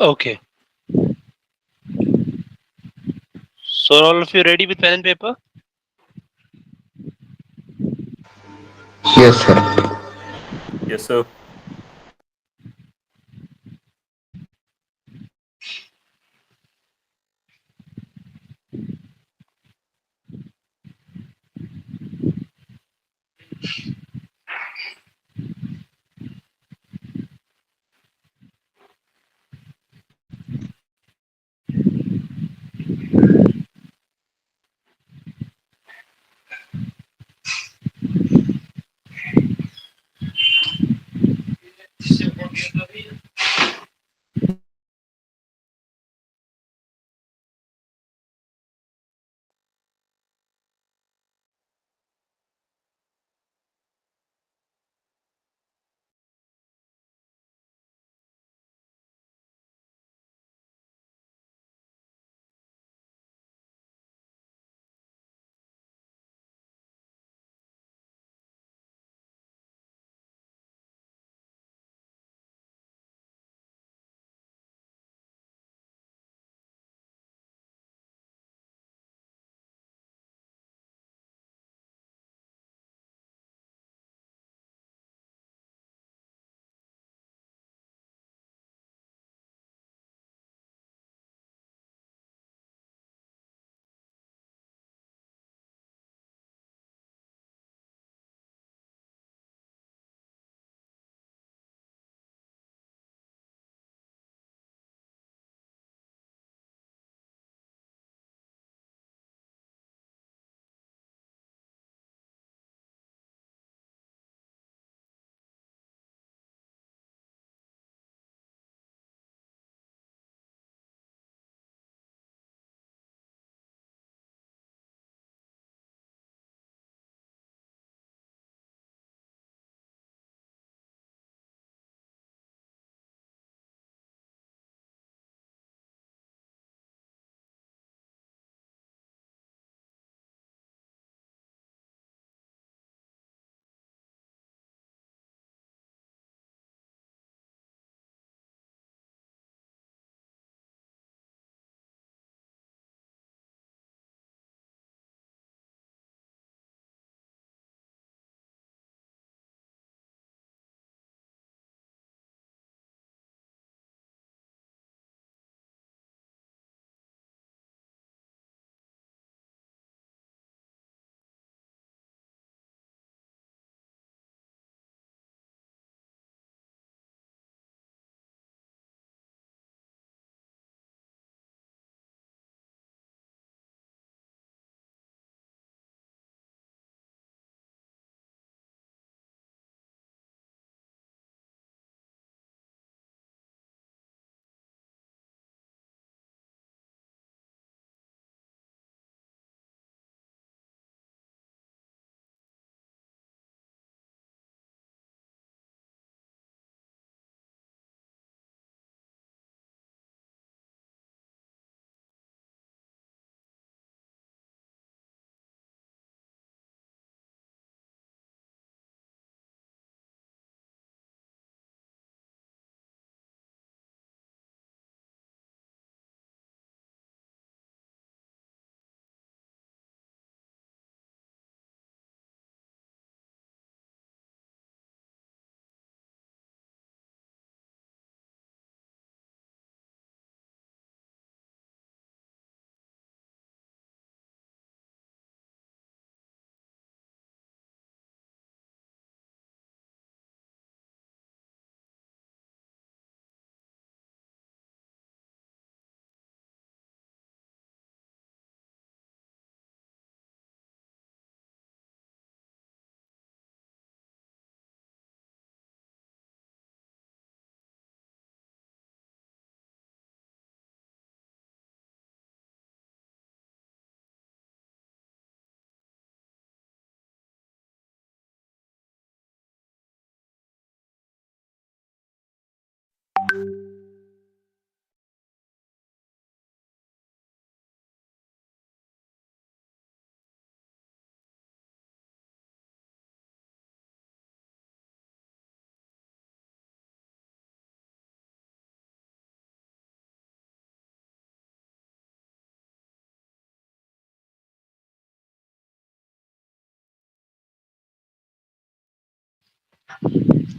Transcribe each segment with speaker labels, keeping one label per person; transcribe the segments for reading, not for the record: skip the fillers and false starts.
Speaker 1: Okay. So all of you ready with pen and paper?
Speaker 2: Yes, sir.
Speaker 3: Yes, sir.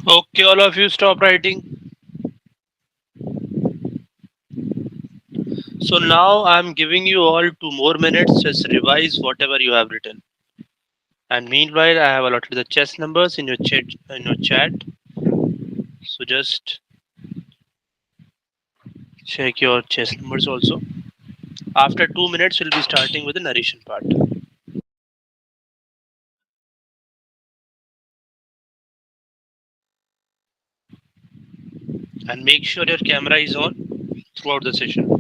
Speaker 1: Okay, all of you stop writing. So now I'm giving you all 2 more minutes. Just revise whatever you have written. And meanwhile, I have allotted the chess numbers in your chat. So just check your chess numbers also. After 2 minutes, we'll be starting with the narration part. And make sure your camera is on throughout the session.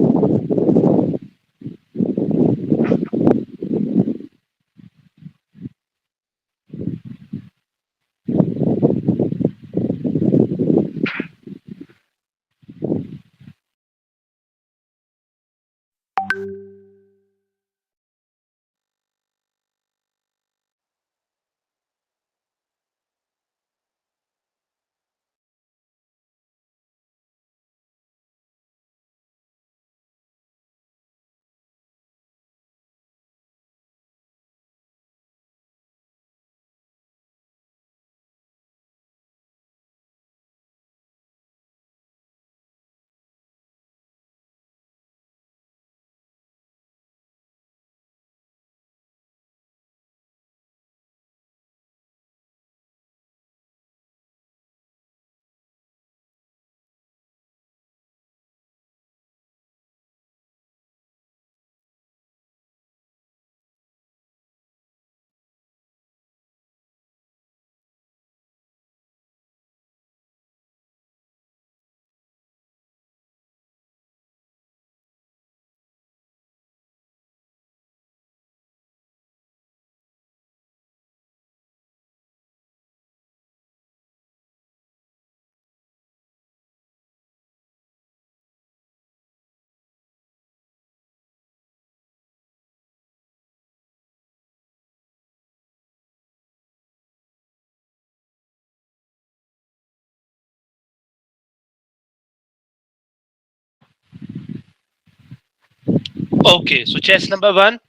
Speaker 1: Okay, so chess number 1.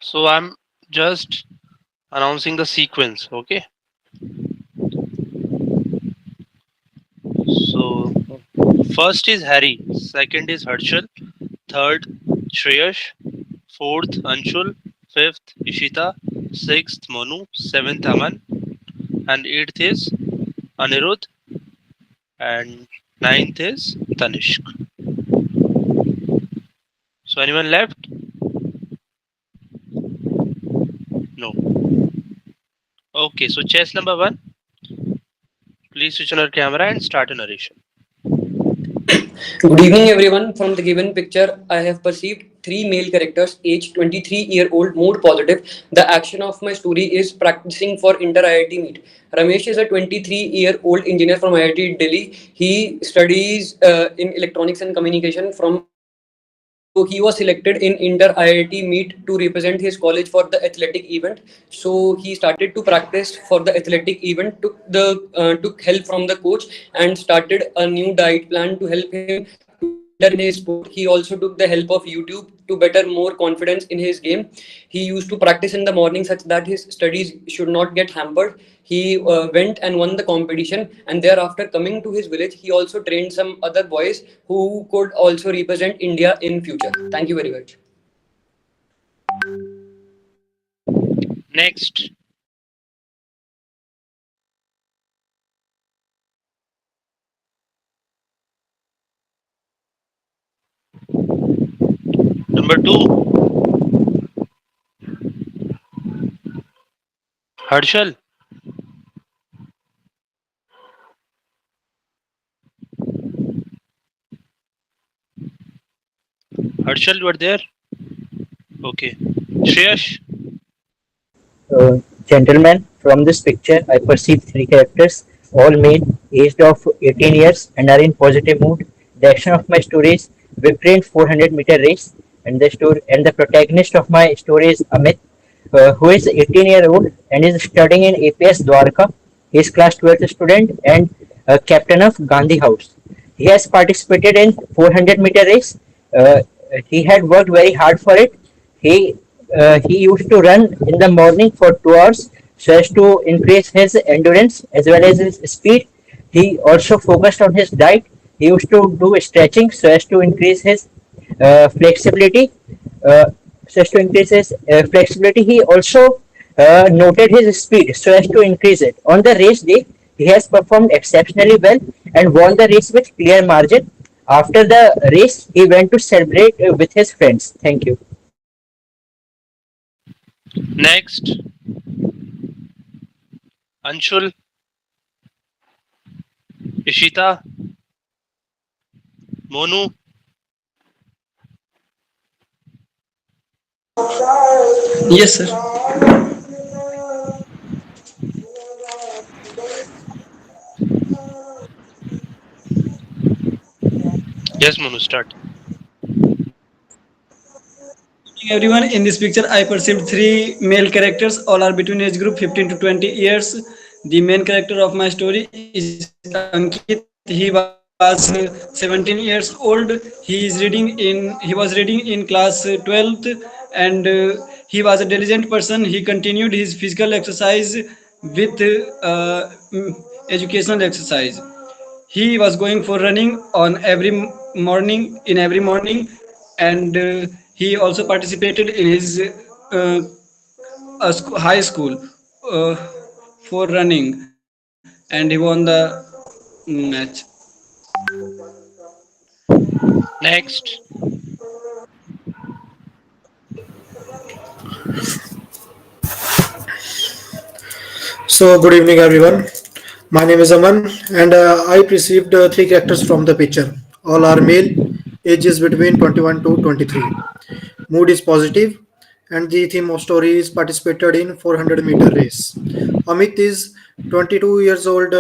Speaker 1: So I'm just announcing the sequence. Okay. So first is Harry, second is Harshal, third Shreyash, fourth Anshul, fifth Ishita, sixth Monu, seventh Aman, and eighth is Anirudh, and ninth is Tanishq. So anyone left? No. Okay, so chess number 1. Please switch on your camera and start a narration.
Speaker 3: Good evening, everyone. From the given picture, I have perceived three male characters, age 23-year-old, mood positive. The action of my story is practicing for inter-IIT meet. Ramesh is a 23-year-old engineer from IIT Delhi. He studies in electronics and communication from IIT. So he was selected in inter IIT meet to represent his college for the athletic event. So he started to practice for the athletic event. Took help from the coach and started a new diet plan to help him to be better in his sport. He also took the help of YouTube to better more confidence in his game. He used to practice in the morning such that his studies should not get hampered. He went and won the competition, and thereafter coming to his village, he also trained some other boys who could also represent India in future. Thank you very much.
Speaker 1: Next. Number 2. Harshal. Harshal, you are there? Okay. Shreyash.
Speaker 4: Gentlemen, from this picture, I perceive three characters, all male, aged of 18 years, and are in positive mood. The action of my story is victory in 400-meter race, and the protagonist of my story is Amit, who is 18-year-old and is studying in APS Dwarka. He is class 12th student and captain of Gandhi House. He has participated in 400-meter race. Uh, he had worked very hard for it. He he used to run in the morning for 2 hours so as to increase his endurance as well as his speed. He also focused on his diet. He used to do stretching so as to increase his flexibility. Uh, so as to increase his flexibility, he also noted his speed so as to increase it. On the race day, he has performed exceptionally well and won the race with clear margin. After the race, he went to celebrate with his friends. Thank you.
Speaker 1: Next, Anshul, Ishita, Monu.
Speaker 3: Yes, sir.
Speaker 1: Yes, Monu, start.
Speaker 5: Everyone, in this picture I perceived three male characters. All are between age group 15 to 20 years. The main character of my story is Ankit. He was 17 years old. He was reading in class 12th, and he was a diligent person. He continued his physical exercise with educational exercise. He was going for running on every morning, and he also participated in his uh, high school uh, for running, and he won the match.
Speaker 1: Next,
Speaker 6: So, good evening, everyone. My name is Aman, and I perceived three characters from the picture. All are male, ages between 21 to 23. Mood is positive, and the theme of story is participated in 400-meter race. Amit is 22 years old,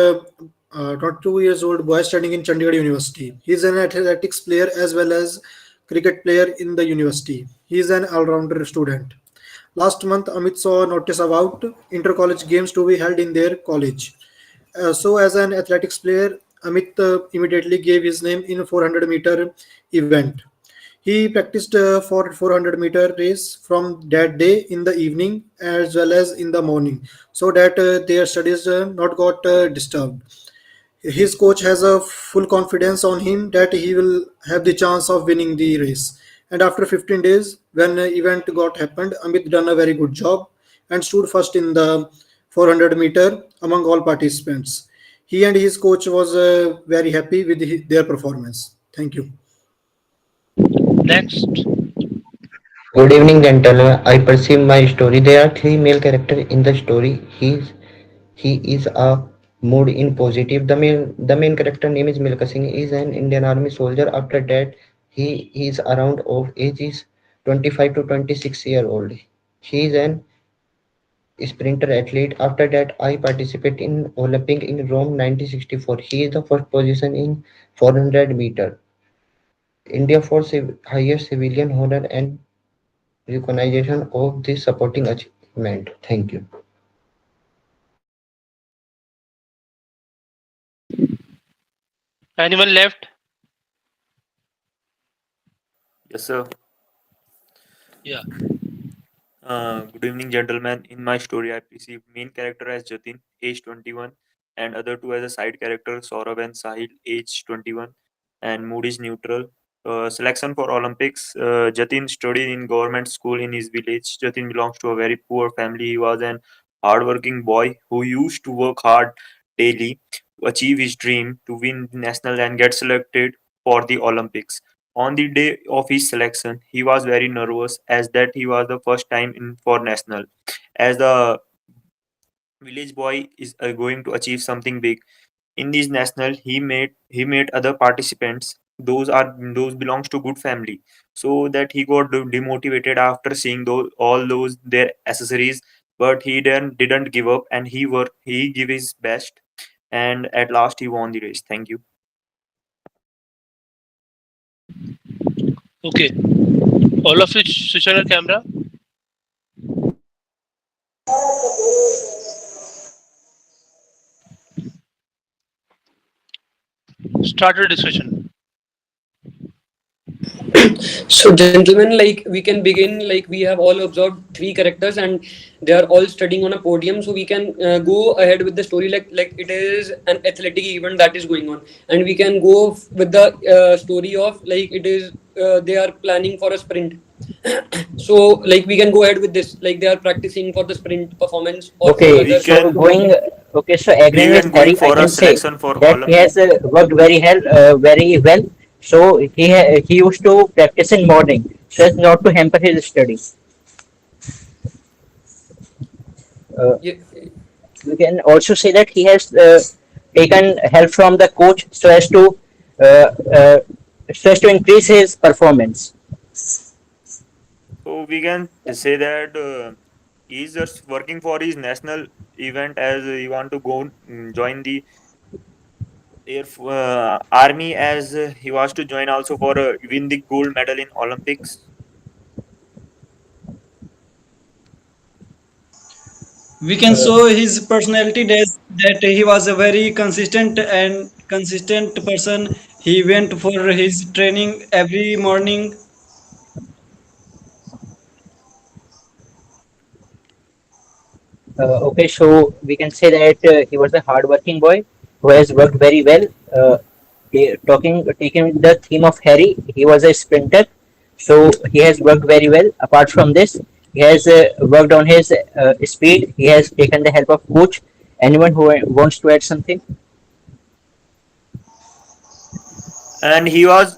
Speaker 6: 22 years old boy studying in Chandigarh University. He is an athletics player as well as cricket player in the university. He is an all-rounder student. Last month, Amit saw a notice about inter-college games to be held in their college. So, as an athletics player, Amit immediately gave his name in a 400-meter event. He practiced for 400-meter race from that day in the evening as well as in the morning, so that their studies not got disturbed. His coach has a full confidence on him that he will have the chance of winning the race. And after 15 days, when the event got happened, Amit done a very good job and stood first in the 400-meter among all participants. He and his coach was very happy with their performance. Thank you.
Speaker 1: next,
Speaker 2: Good evening, gentlemen. I perceive my story. There are three male characters in the story. He is a mood in positive. The main character name is Milka Singh. He is an Indian Army soldier. After that, he is around of age is 25 to 26-year old. He is an sprinter athlete. After that, I participate in Olympic in Rome 1964. He is the first position in 400 meter. India for highest civilian honor and recognition of this supporting achievement. Thank you.
Speaker 1: anyone left?
Speaker 7: Yes, sir.
Speaker 1: Yeah.
Speaker 7: Good evening, gentlemen. In my story, I perceived main character as Jatin, age 21, and other two as a side character, Saurav and Sahil, age 21, and mood is neutral. Selection for Olympics. Jatin studied in government school in his village. Jatin belongs to a very poor family. He was an hardworking boy who used to work hard daily to achieve his dream to win the national and get selected for the Olympics. On the day of his selection, he was very nervous as that he was the first time in for national. As the village boy is going to achieve something big in this national, he made other participants. Those belongs to good family, so that he got demotivated after seeing those all those their accessories. But he then didn't give up and he gave his best, and at last he won the race. Thank you.
Speaker 1: Okay. All of you switch on your camera. Start your discussion.
Speaker 3: So, gentlemen, like we can begin. Like we have all observed three characters, and they are all studying on a podium. So we can go ahead with the story like it is an athletic event that is going on, and we can go with the story of like it is they are planning for a sprint. So like we can go ahead with this. Like they are practicing for the sprint performance or for
Speaker 7: So
Speaker 4: Okay,
Speaker 3: other.
Speaker 4: so going, okay, so
Speaker 7: we
Speaker 4: agreeing with
Speaker 7: can going
Speaker 4: Harry, I
Speaker 7: for a
Speaker 4: can say
Speaker 7: selection for
Speaker 4: that he
Speaker 7: Olympic.
Speaker 4: has worked very well. So he used to practice in morning so as not to hamper his studies. Uh,
Speaker 3: Yeah,
Speaker 4: we can also say that he has taken help from the coach uh, uh, so as to increase his performance.
Speaker 7: So we can say that he's just working for his national event as he want to go join the army as he was to join also for win the gold medal in Olympics.
Speaker 5: We can
Speaker 4: Uh,
Speaker 5: show his personality that he was a very consistent person. He went for his training every morning.
Speaker 4: okay, so we can say that he was a hardworking boy who has worked very well. Uh, taking the theme of Harry, he was a sprinter, so he has worked very well. Apart from this, he has worked on his speed. He has taken the help of coach. Anyone who wants to add something?
Speaker 7: And he was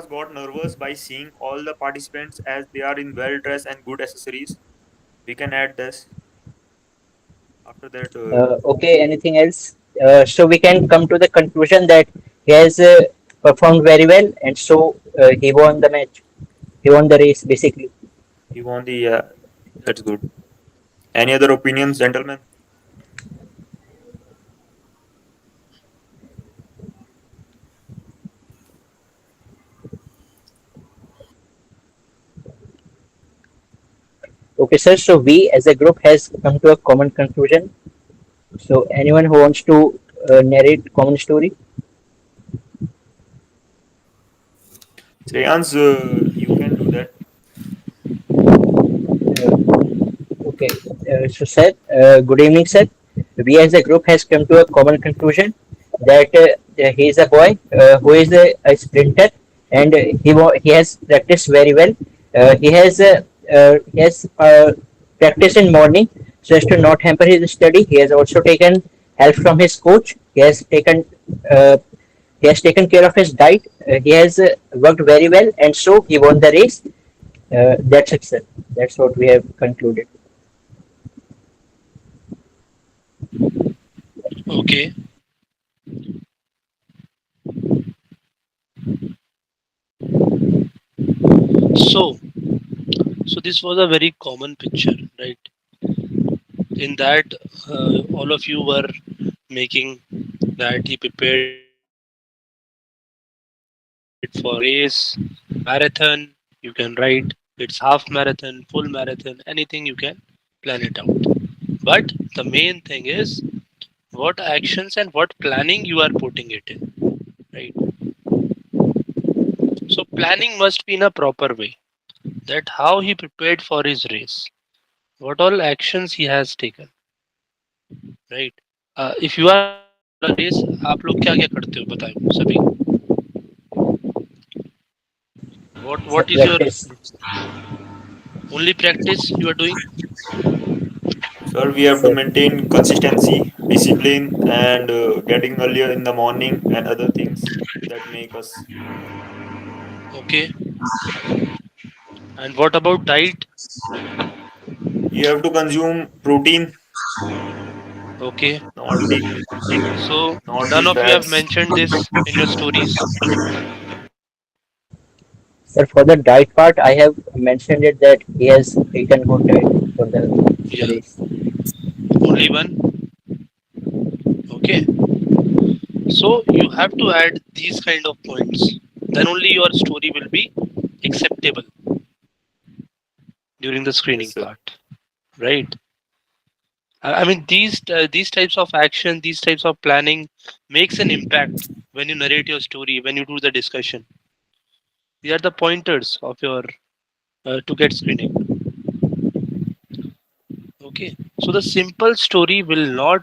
Speaker 7: got nervous by seeing all the participants as they are in well dressed and good accessories. We can add this after that.
Speaker 4: Okay, anything else? So we can come to the conclusion that he has performed very well, and so he won the match. He won the race basically.
Speaker 7: He won the. That's good. Any other opinions, gentlemen?
Speaker 4: Okay, sir. So we as a group has come to a common conclusion. So anyone who wants to narrate common story?
Speaker 7: Shreyans, you can do that.
Speaker 4: Uh, okay. So sir, good evening, sir. We as a group has come to a common conclusion that he is a boy who is a sprinter, and he has practiced very well. He has practiced in morning so as to not hamper his study. He has also taken help from his coach. Uh, he has taken care of his diet. He has worked very well, and so he won the race. That's it, sir. That's what we have concluded.
Speaker 1: Okay. So, so this was a very common picture, right? In that, all of you were making that he prepared for race, marathon. You can write it's half marathon, full marathon, anything you can plan it out. But the main thing is what actions and what planning you are putting it in, right? So planning must be in a proper way. That how he prepared for his race, what all actions he has taken, right? If you are going for a race, आप लोग क्या क्या करते हो बताओ सभी.
Speaker 4: So
Speaker 1: What is your
Speaker 4: practice.
Speaker 1: only practice you are doing?
Speaker 7: Sir, we have to
Speaker 4: Sir.
Speaker 7: maintain consistency, discipline, and getting earlier in the morning and other things that make us.
Speaker 1: Okay. And what about diet?
Speaker 7: You have to consume protein,
Speaker 1: Okay.
Speaker 7: not the
Speaker 1: So
Speaker 7: not the
Speaker 1: none of you have
Speaker 7: fats.
Speaker 1: mentioned this in your stories.
Speaker 4: Sir, for the diet part, I have mentioned it that he has taken good diet for the
Speaker 1: Yeah.
Speaker 4: race.
Speaker 1: Only one. Okay. So you have to add these kind of points. Then only your story will be acceptable during the
Speaker 7: Yes,
Speaker 1: screening
Speaker 7: sir.
Speaker 1: part, right? I mean these types of action, these types of planning makes an impact when you narrate your story, when you do the discussion, They are the pointers of your to get screening. Okay, so the simple story will not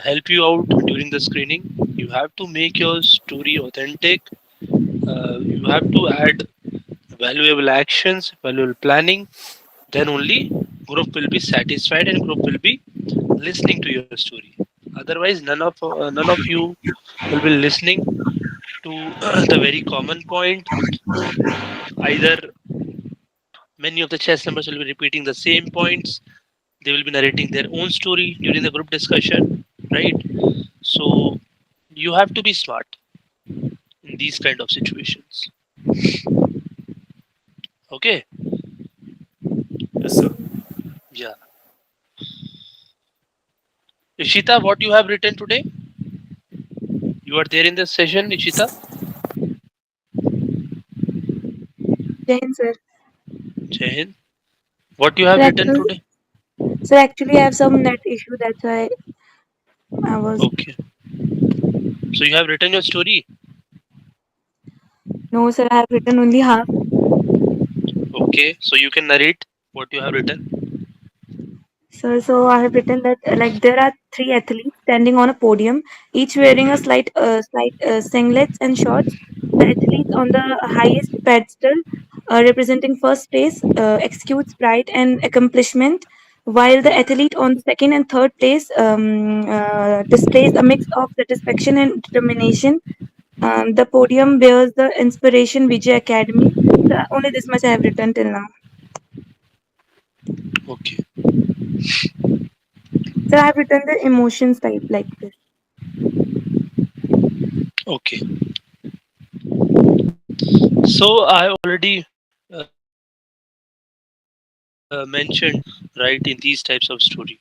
Speaker 1: help you out during the screening. You have to make your story authentic. You have to add valuable actions, valuable planning. Then only group will be satisfied and group will be listening to your story. Otherwise, none of you will be listening to the very common point. Either many of the chess members will be repeating the same points. They will be narrating their own story during the group discussion, right? So you have to be smart in these kind of situations. Okay.
Speaker 7: Yes, sir.
Speaker 1: Yeah. Ishita, what you have written today? You are there in this session, Ishita?
Speaker 8: Jai Hind, sir.
Speaker 1: Jai Hind. What you have written today?
Speaker 8: Sir, actually, I have some net issue. That's why I was.
Speaker 1: Okay. So you have written your story.
Speaker 8: No, sir, I have written only half.
Speaker 1: Okay. So you can narrate what you have written.
Speaker 8: Sir, so I have written that like there are three athletes standing on a podium, each wearing a slight singlets and shorts. The athlete on the highest pedestal, representing first place, executes pride and accomplishment, while the athlete on the second and third place displays a mix of satisfaction and determination. The podium bears the Inspiration Vijay Academy. So only this much I have written till now.
Speaker 1: Okay.
Speaker 8: So I have written the emotions type like this.
Speaker 1: Okay. So I already mentioned right in these types of story.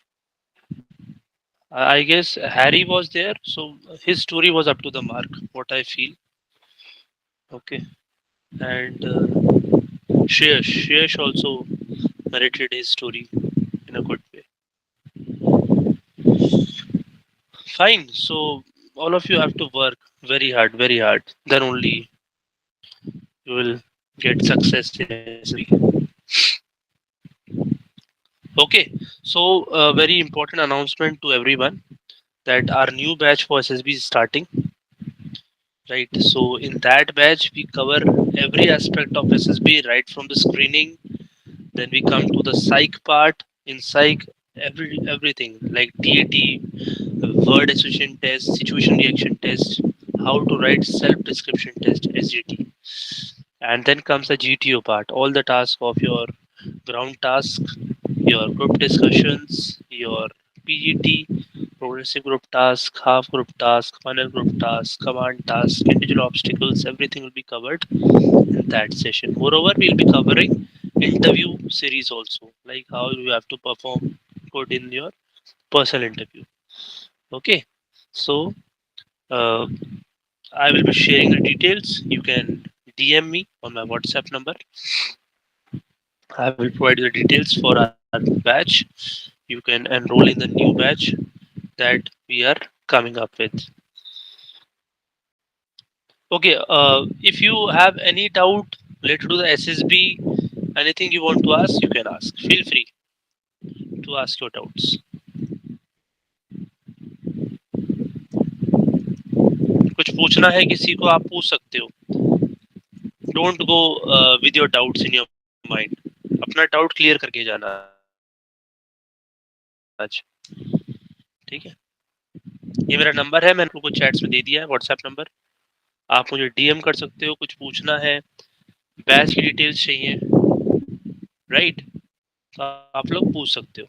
Speaker 1: I guess Harry was there, so his story was up to the mark. What I feel. Okay. And Shreyash also narrated his story in a good way. Fine. So all of you have to work very hard, very hard. Then only you will get success in SSB. Okay. So very important announcement to everyone that our new batch for SSB is starting. Right. So in that batch we cover every aspect of SSB right from the screening. Then we come to the psych part. In psych, everything like TAT, word association test, situation reaction test, how to write self description test (SDT), and then comes the GTO part, all the tasks of your ground task, your group discussions, your PGT, progressive group task, half group task, final group task, command task, individual obstacles, everything will be covered in that session. Moreover, we'll be covering interview series also, like how you have to perform good in your personal interview. Okay, so uh, I will be sharing the details. You can DM me on my WhatsApp number. I will provide you the details for our batch. You can enroll in the new batch that we are coming up with. Okay, if you have any doubt related to the SSB, anything you want to ask, you can ask. Feel free to ask your doubts. कुछ पूछना है किसी को आप पूछ सकते हो. Don't go with your doubts in your mind. अपना डाउट क्लियर करके जाना आज. ठीक है. ये मेरा नंबर है, मैंने आपको चैट्स में दे दिया है, व्हाट्सएप नंबर. आप मुझे डीएम कर सकते हो, कुछ पूछना है, बैच की डिटेल्स चाहिए, राइट? तो आप लोग पूछ सकते हो.